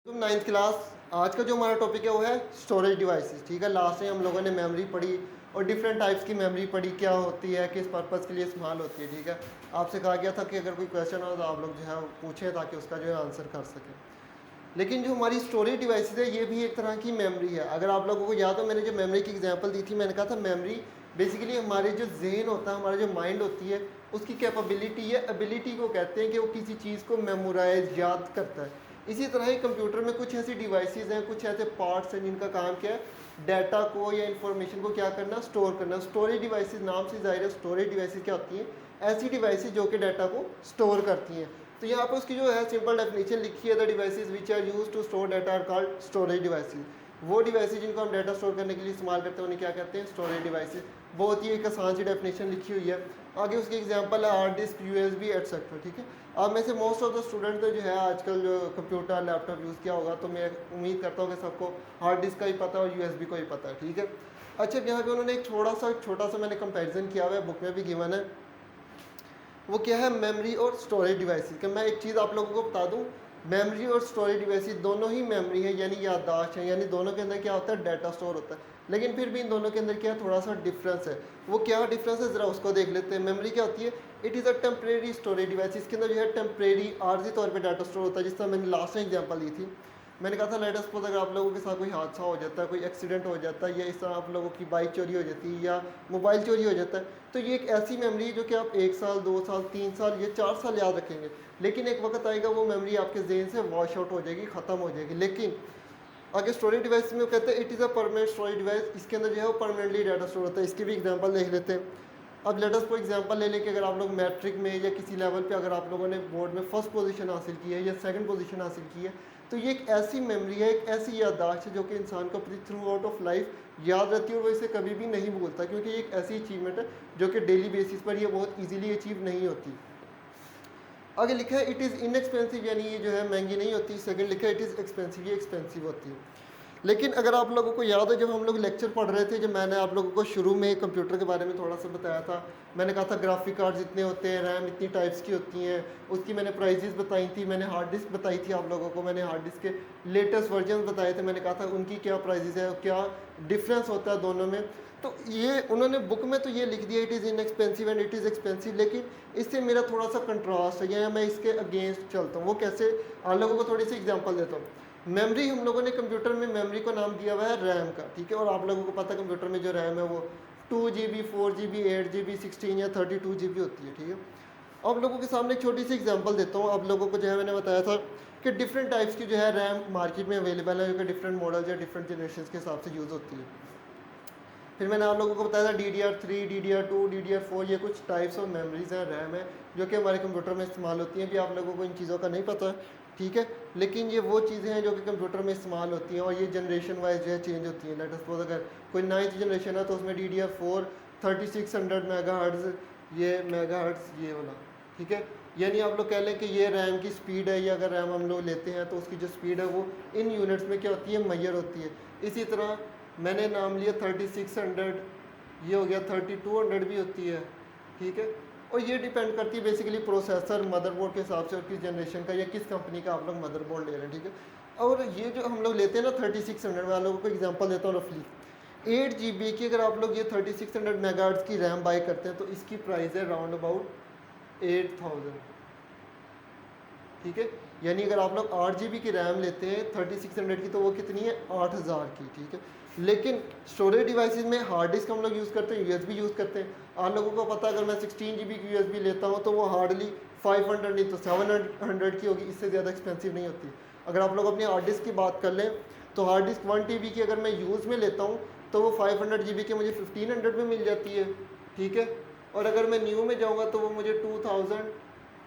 तुम ninth class. आज का जो हमारा टॉपिक है वो है स्टोरेज डिवाइसेस। ठीक है, लास्ट में हम लोगों ने मेमोरी पढ़ी और डिफरेंट टाइप्स की मेमोरी पढ़ी, क्या होती है, किस पर्पज़ के लिए इस्तेमाल होती है। ठीक है, आपसे कहा गया था कि अगर कोई क्वेश्चन हो तो आप लोग जो है पूछें ताकि उसका जो है आंसर कर सकें। लेकिन जो हमारी स्टोरेज डिवाइसेस है ये भी एक तरह की मेमोरी है। अगर आप लोगों को याद हो, मैंने जो मेमोरी की एग्जांपल दी थी, मैंने कहा था मेमोरी बेसिकली हमारे जो जहन होता है, हमारा जो माइंड होती है, उसकी कैपेबिलिटी है, एबिलिटी को कहते हैं कि वो किसी चीज़ को मेमोराइज याद करता है। इसी तरह ही कंप्यूटर में कुछ ऐसी डिवाइसेस हैं, कुछ ऐसे पार्ट्स हैं जिनका काम क्या है, डाटा को या इंफॉर्मेशन को क्या करना, स्टोर करना। स्टोरेज डिवाइसेस नाम से जाहिर है स्टोरेज डिवाइसेस क्या होती हैं, ऐसी डिवाइसेस जो कि डाटा को स्टोर करती हैं। तो यहाँ पर उसकी जो है सिंपल डेफिनेशन लिखी है, the devices which are use to store data are called storage devices. वो डिवाइसेस जिनको हम डाटा स्टोर करने के लिए इस्तेमाल करते हैं उन्हें क्या कहते हैं, स्टोरेज डिवाइसेस। बहुत ही एक आसान सी डेफिनेशन लिखी हुई है। आगे उसकी एग्जांपल है हार्ड डिस्क, यूएसबी एटसेट्रा। ठीक है, अब में से मोस्ट ऑफ द स्टूडेंट ने जो है आजकल जो कंप्यूटर लैपटॉप यूज़ किया होगा, तो मैं उम्मीद करता हूँ कि सबको हार्ड डिस्क का ही पता है और यूएसबी को ही पता है। ठीक है, अच्छा यहाँ पे उन्होंने एक छोटा सा मैंने कंपेरिजन किया हुआ है, बुक में भी गिवन है। वो क्या है, मेमोरी और स्टोरेज डिवाइसेस का। मैं एक चीज़ आप लोगों को बता दूं, मेमोरी और स्टोरेज डिवाइसेस दोनों ही मेमोरी है, यानी याददाश्त है, यानी दोनों के अंदर क्या होता है, डाटा स्टोर होता है। लेकिन फिर भी इन दोनों के अंदर क्या थोड़ा सा डिफरेंस है। वो क्या डिफरेंस है, ज़रा उसको देख लेते हैं। मेमोरी क्या होती है, it is a temporary storage device. इसके अंदर जो है टेम्परेरी आर्जी तौर पर डाटा स्टोर होता है। जिस तरह मैंने लास्ट में एग्जाम्पल दी थी, मैंने कहा था लेट अस सपोज अगर आप लोगों के साथ कोई हादसा हो जाता है, कोई एक्सीडेंट हो जाता है, या इस तरह आप लोगों की बाइक चोरी हो जाती है या मोबाइल चोरी हो जाता है, तो ये एक ऐसी मेमोरी है जो कि आप 1 साल 2 साल 3 साल या 4 साल याद रखेंगे। लेकिन एक वक्त आएगा वो मेमोरी आपके जहन से वॉश आउट हो जाएगी, ख़त्म हो जाएगी। लेकिन आगे स्टोरेज डिवाइस में वो कहते हैं it is a permanent storage device. इसके अंदर जो है वो परमानेंटली डाटा स्टोर होता है। इसकी भी एग्जांपल देख लेते हैं। अब लेट अस फॉर एग्जांपल ले लें कि अगर आप लोग मैट्रिक में या किसी लेवल पे अगर आप लोगों ने बोर्ड में फर्स्ट पोजीशन हासिल की है या सेकंड पोजीशन हासिल की है, तो ये एक ऐसी मेमोरी है, एक ऐसी याददाश्त है जो कि इंसान को अपनी थ्रू आउट ऑफ लाइफ याद रहती है और वो इसे कभी भी नहीं भूलता, क्योंकि ये एक ऐसी अचीवमेंट है जो कि डेली बेसिस पर ये बहुत ईजिली अचीव नहीं होती। आगे लिखा है इट इज़ इनएक्सपेंसिव, यानी ये जो है महंगी नहीं होती। सेकंड लिखा है इट इज़ एक्सपेंसिव, ये एक्सपेंसिव होती है। लेकिन अगर आप लोगों को याद है, जब हम लोग लेक्चर पढ़ रहे थे, जब मैंने आप लोगों को शुरू में कंप्यूटर के बारे में थोड़ा सा बताया था, मैंने कहा था ग्राफिक कार्ड जितने होते हैं, रैम इतनी टाइप्स की होती हैं, उसकी मैंने प्राइजेस बताई थी, मैंने हार्ड डिस्क बताई थी आप लोगों को, मैंने हार्ड डिस्क के लेटेस्ट वर्जन बताए थे, मैंने कहा था उनकी क्या प्राइजेस है, क्या डिफरेंस होता है दोनों में। तो ये उन्होंने बुक में तो ये लिख दिया it is inexpensive and it is expensive, लेकिन इससे मेरा थोड़ा सा कंट्रास्ट है, या मैं इसके अगेंस्ट चलता हूँ। वो कैसे, आप लोगों को थोड़ी सी एग्जांपल देता हूँ। मेमोरी, हम लोगों ने कंप्यूटर में मेमोरी को नाम दिया हुआ है रैम का। ठीक है, और आप लोगों को पता है कंप्यूटर में जो रैम है वो 2 GB 4 GB 8 GB 16 या 32 GB होती है। ठीक है, अब लोगों के सामने एक छोटी सी एग्जांपल देता हूँ। आप लोगों को जो है मैंने बताया था कि डिफरेंट टाइप्स की जो है रैम मार्केट में अवेलेबल है, जो कि डिफरेंट मॉडल्स या डिफरेंट जनरेशन के हिसाब से यूज़ होती है। फिर मैंने आप लोगों को बताया था DDR3 DDR2 DDR4, ये कुछ टाइप्स ऑफ मेमोरीज हैं, रैम है, जो कि हमारे कंप्यूटर में इस्तेमाल होती हैं। भी आप लोगों को इन चीज़ों का नहीं पता, ठीक है, लेकिन ये वो चीज़ें हैं जो कि कंप्यूटर में इस्तेमाल होती हैं और ये जनरेशन वाइज जो है चेंज होती हैं। लेट सपोज अगर कोई 9th जनरेशन है तो उसमें DDR4 3600 मेगाहर्ट्ज़, ये मेगाहर्ट्ज़ ये वाला। ठीक है, यानी आप लोग कह लें कि ये रैम की स्पीड है, या अगर रैम हम लोग लेते हैं तो उसकी जो स्पीड है वो इन यूनिट्स में क्या होती है, मैयर होती है। इसी तरह मैंने नाम लिया 3600, ये हो गया 3200 भी होती है। ठीक है, और ये डिपेंड करती है बेसिकली प्रोसेसर मदरबोर्ड के हिसाब से और किस जनरेशन का या किस कंपनी का आप लोग मदरबोर्ड ले रहे हैं। ठीक है, और ये जो हम लोग लेते हैं ना 3600, मैं आप लोगों को एग्जांपल देता हूँ रफली। 8 GB की अगर आप लोग ये 3600 मेगाहर्ट्ज़ की रैम बाई करते हैं तो इसकी प्राइस है राउंड अबाउट 8000। ठीक है, यानी अगर आप लोग 8 GB की रैम लेते हैं 3600 की, तो वो कितनी है, 8000 की। ठीक है, लेकिन स्टोरेज डिवाइसेस में हार्ड डिस्क हम लोग यूज़ करते हैं, यूएसबी यूज़ करते हैं। आप लोगों को पता है अगर मैं 16 GB की यूएसबी लेता हूँ तो वो हार्डली 500 नहीं तो 700 की होगी, इससे ज़्यादा एक्सपेंसिव नहीं होती। अगर आप लोग अपनी हार्ड डिस्क की बात कर लें तो हार्ड डिस्क 1 TB की अगर मैं यूज़ में लेता हूँ तो वो 500 GB की मुझे 1500 में मिल जाती है। ठीक है, और अगर मैं न्यू में जाऊँगा तो वो मुझे 2000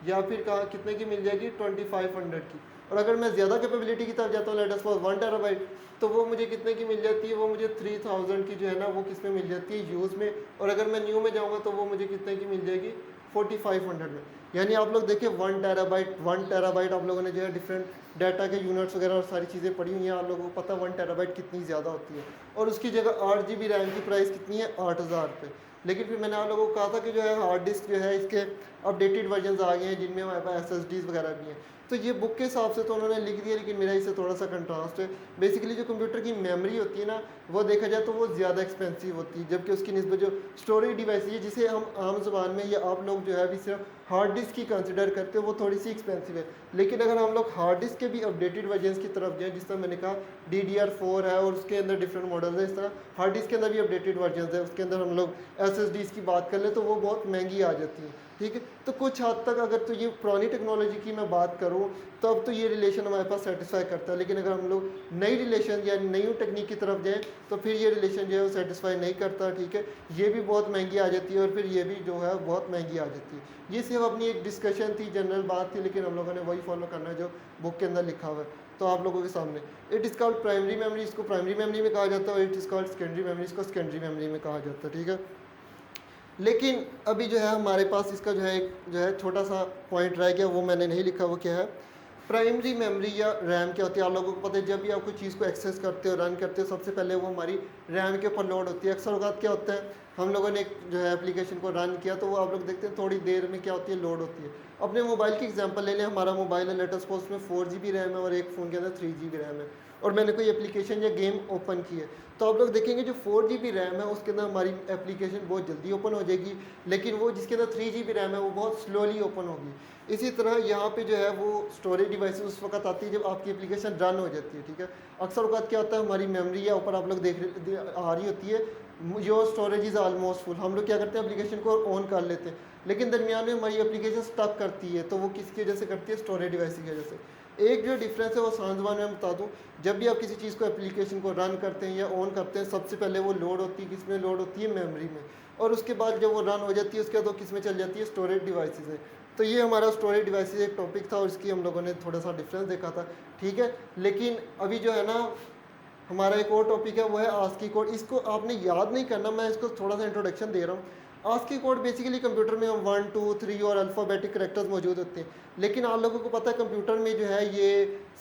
या फिर कहाँ कितने की मिल जाएगी, 2500 की। और अगर मैं ज़्यादा कैपेबिलिटी की तरफ जाता हूँ, लेट अस फॉर 1 TB, तो वो मुझे कितने की मिल जाती है, वो मुझे 3000 की जो है ना वो किस में मिल जाती है, यूज़ में। और अगर मैं न्यू में जाऊँगा तो वो मुझे कितने की मिल जाएगी, 4500 में। यानी आप लोग देखिए 1 TB आप लोगों ने जो है डिफरेंट डाटा के यूनिट्स वगैरह और सारी चीज़ें पढ़ी हुई हैं, आप लोगों को पता 1 TB कितनी ज़्यादा होती है। और उसकी जगह 8 GB रैम की प्राइस कितनी है, 8000 रुपये। लेकिन फिर मैंने आप लोगों को कहा था कि जो है हार्ड डिस्क जो है इसके अपडेटेड वर्जन आ गए हैं जिनमें हमारे पास SSDs वगैरह भी हैं। तो ये बुक के हिसाब से तो उन्होंने लिख दिया, लेकिन मेरा इससे थोड़ा सा कंट्रास्ट है। बेसिकली जो कंप्यूटर की मेमोरी होती है ना, वो देखा जाए तो वो ज़्यादा एक्सपेंसिव होती है, जबकि उसकी निस्बत जो स्टोरेज डिवाइस है, जिसे हम आम ज़ुबान में या आप लोग जो है अभी सिर्फ हार्ड डिस्क की कंसिडर करते हो, वो थोड़ी सी एक्सपेंसिव है। लेकिन अगर हम लोग हार्ड डिस्क के भी अपडेटेड वर्जन की तरफ जाएँ, जिस तरह मैंने कहा DDR4 है और उसके अंदर डिफरेंट मॉडल्स हैं, इस तरह हार्ड डिस्क के अंदर भी अपडेटेड वर्जन है, उसके अंदर हम लोग SSDs की बात कर लें तो वो बहुत महंगी आ जाती है। ठीक है, तो कुछ हद तक अगर तो ये पुरानी टेक्नोलॉजी की मैं बात करूँ तो अब तो ये रिलेशन हमारे पास सेटिस्फाई करता है, लेकिन अगर हम लोग नई रिलेशन या नई टेक्निक की तरफ जाएँ तो फिर ये रिलेशन जो है वो सेटिस्फाई नहीं करता। ठीक है, ये भी बहुत महंगी आ जाती है और फिर ये भी जो है बहुत महंगी आ जाती है। ये सिर्फ अपनी एक डिस्कशन थी, जनरल बात थी, लेकिन हम लोगों ने वही फॉलो करना है जो बुक के अंदर लिखा हुआ है। तो आप लोगों के सामने it is called primary memory, इसको प्राइमरी मेमोरी में कहा जाता है, और it is called secondary memory, इसको सेकेंडरी मेमोरी में कहा जाता है। ठीक है, लेकिन अभी जो है हमारे पास इसका जो है एक जो है छोटा सा पॉइंट रह गया, वो मैंने नहीं लिखा। वो क्या है? प्राइमरी मेमोरी या रैम क्या होती है? आप लोगों को पता है, जब भी आप कोई चीज़ को एक्सेस करते हो, रन करते हो, सबसे पहले वो हमारी रैम के ऊपर लोड होती है। अक्सर औक़ात क्या होता है, हम लोगों ने एक जो है एप्लीकेशन को रन किया तो वो आप लोग देखते हैं थोड़ी देर में क्या होती है, लोड होती है। अपने मोबाइल की एग्जांपल ले लें, हमारा मोबाइल है, लेटेस्ट पोस्ट में 4 GB रैम है और एक फ़ोन के अंदर 3 GB रैम है, और मैंने कोई एप्लीकेशन या गेम ओपन की है, तो आप लोग देखेंगे जो 4 GB रैम है उसके अंदर हमारी एप्लीकेशन बहुत जल्दी ओपन हो जाएगी, लेकिन वो जिसके अंदर 3 GB रैम है वो बहुत स्लोली ओपन होगी। इसी तरह यहाँ पे जो है वो स्टोरेज डिवाइस उस वक्त आती है जब आपकी एप्लीकेशन रन हो जाती है। ठीक है, अक्सर वक्त क्या होता है, हमारी मेमोरी या ऊपर आप लोग आ रही होती है, your storage is almost full, हम लोग क्या करते हैं, एप्लीकेशन को ऑन कर लेते हैं, लेकिन दरमियान में हमारी एप्लीकेशन स्टक करती है, तो वो किसकी वजह से करती है? स्टोरेज डिवाइस की वजह से। एक जो डिफरेंस है वो आसान ज़बान में बता दूं, जब भी आप किसी चीज़ को एप्लीकेशन को रन करते हैं या ऑन करते हैं, सबसे पहले वो लोड होती है, किस में लोड होती है? मेमोरी में, और उसके बाद जब वो रन हो जाती है उसके बाद वो किस में चल जाती है? स्टोरेज डिवाइसेस में। तो ये हमारा स्टोरेज डिवाइसेस एक टॉपिक था और इसकी हम लोगों ने थोड़ा सा डिफरेंस देखा था। ठीक है, लेकिन अभी जो है ना हमारा एक और टॉपिक है, वो है आस्की कोड। इसको आपने याद नहीं करना, मैं इसको थोड़ा सा इंट्रोडक्शन दे रहा हूँ। आस्की कोड बेसिकली कंप्यूटर में हम 1 2 3 और अल्फ़ाबेटिक कैरेक्टर्स मौजूद होते हैं, लेकिन आप लोगों को पता है कंप्यूटर में जो है ये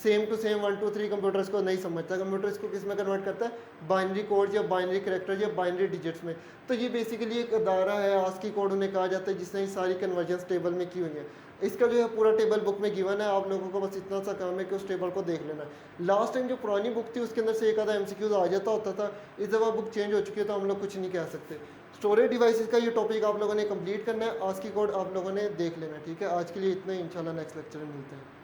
सेम टू सेम 1 2 3 कंप्यूटर इसको नहीं समझता। कंप्यूटर इसको किस में कन्वर्ट करता है? बाइनरी कोड या बाइनरी कैरेक्टर या बाइनरी डिजिट्स में। तो ये बेसिकली एक अदारा है, आस्की कोड उन्हें कहा जाता है, जिसने सारी कन्वर्जन्स टेबल में की हुई है। इसका जो है पूरा टेबल बुक में गिवन है, आप लोगों को बस इतना सा काम है कि उस टेबल को देख लेना है। लास्ट टाइम जो पुरानी बुक थी उसके अंदर से एक आधा MCQs आ जाता होता था, इस दफ़ा बुक चेंज हो चुकी है तो हम लोग कुछ नहीं कह सकते। स्टोरेज डिवाइसेस का ये टॉपिक आप लोगों ने कंप्लीट करना है, आस्की कोड आप लोगों ने देख लेना है। ठीक है, आज के लिए इतना ही, इंशाल्लाह नेक्स्ट लेक्चर में मिलते हैं।